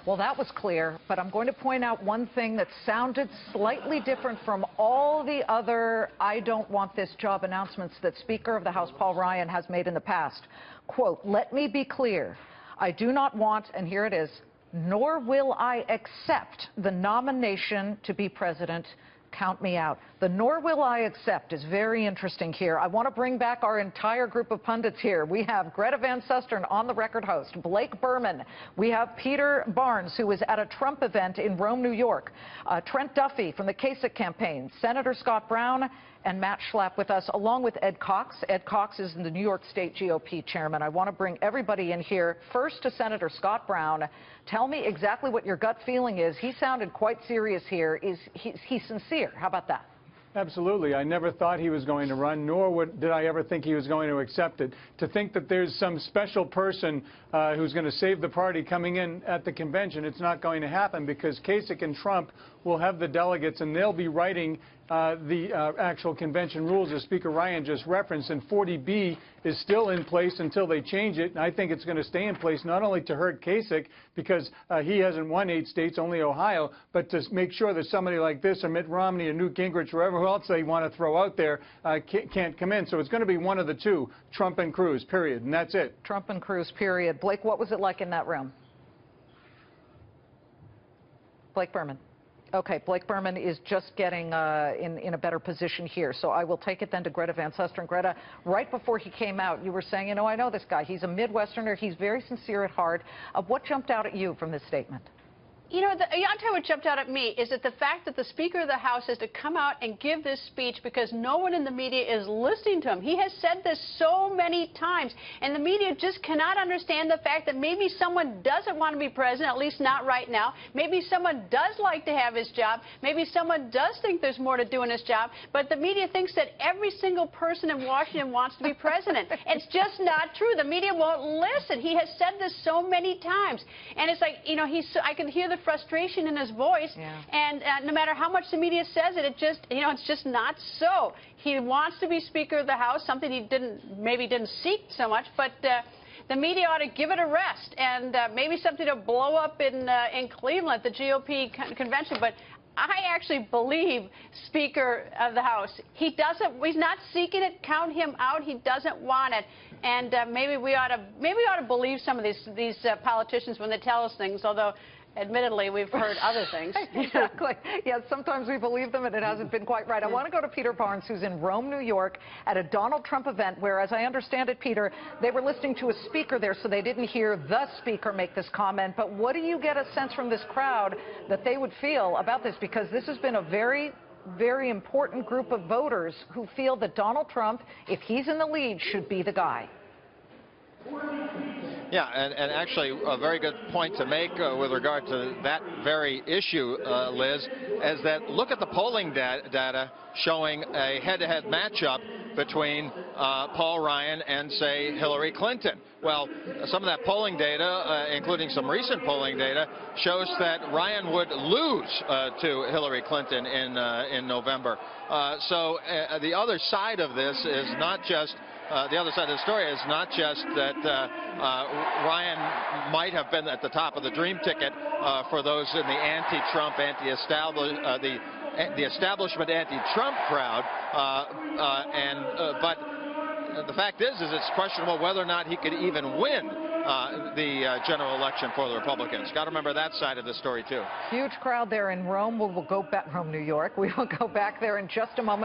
Well, that was clear, but I'm going to point out one thing that sounded slightly different from all the other I don't want this job announcements that Speaker of the House Paul Ryan has made in the past. Quote, "Let me be clear. I do not want," and here it is, "nor will I accept the nomination to be president. Count me out." The "nor will I accept" is very interesting here. I want to bring back our entire group of pundits here. We have Greta Van Susteren, on the record host, Blake Berman. We have Peter Barnes, who was at a Trump event in Rome, New York. Trent Duffy from the Kasich campaign, Senator Scott Brown, and Matt Schlapp with us, along with Ed Cox. Ed Cox is the New York State GOP chairman. I want to bring everybody in here. First to Senator Scott Brown. Tell me exactly what your gut feeling is. He sounded quite serious here. Is he sincere? How about that? Absolutely. I never thought he was going to run, nor did I ever think he was going to accept it. To think that there's some special person who's going to save the party coming in at the convention, it's not going to happen, because Kasich and Trump will have the delegates, and they'll be writing the actual convention rules, as Speaker Ryan just referenced, and 40B is still in place until they change it. And I think it's going to stay in place not only to hurt Kasich, because he hasn't won 8 states, only Ohio, but to make sure that somebody like this, or Mitt Romney, or Newt Gingrich, whoever else they want to throw out there, can't come in. So it's going to be one of the two, Trump and Cruz, period, and that's it. Trump and Cruz, period. Blake, what was it like in that room? Blake Berman. Okay, Blake Berman is just getting in a better position here. So I will take it then to Greta Van Susteren. Greta, right before he came out, you were saying, you know, I know this guy. He's a Midwesterner. He's very sincere at heart. What jumped out at you from this statement? You know, I'll tell you what jumped out at me is that the fact that the Speaker of the House has to come out and give this speech because no one in the media is listening to him. He has said this so many times, and the media just cannot understand the fact that maybe someone doesn't want to be president, at least not right now. Maybe someone does like to have his job. Maybe someone does think there's more to do in his job, but the media thinks that every single person in Washington wants to be president. It's just not true. The media won't listen. He has said this so many times, and it's like, you know, I can hear the frustration in his voice, and no matter how much the media says it, it's just not so. He wants to be Speaker of the House, something he maybe didn't seek so much, but the media ought to give it a rest, and maybe something to blow up in Cleveland at the GOP convention. But I actually believe Speaker of the House. He's not seeking it. Count him out. He doesn't want it. And maybe we ought to believe some of these politicians when they tell us things, although admittedly, we've heard other things. Exactly. Yes, sometimes we believe them, and it hasn't been quite right. I want to go to Peter Barnes, who's in Rome, New York, at a Donald Trump event where, as I understand it, Peter, they were listening to a speaker there, so they didn't hear the speaker make this comment. But what do you get a sense from this crowd that they would feel about this? Because this has been a very important group of voters who feel that Donald Trump, if he's in the lead, should be the guy. Yeah, and actually a very good point to make with regard to that very issue, Liz, is that look at the polling data showing a head-to-head matchup between Paul Ryan and, say, Hillary Clinton. Well, some of that polling data, including some recent polling data, shows that Ryan would lose to Hillary Clinton in November. So the other side of this is not just the other side of the story is not just that Ryan might have been at the top of the dream ticket for those in the anti-Trump, the establishment anti-Trump crowd, but the fact is it's questionable whether or not he could even win the general election for the Republicans. Got to remember that side of the story too. Huge crowd there in Rome. We'll go back, Rome, New York. We will go back there in just a moment.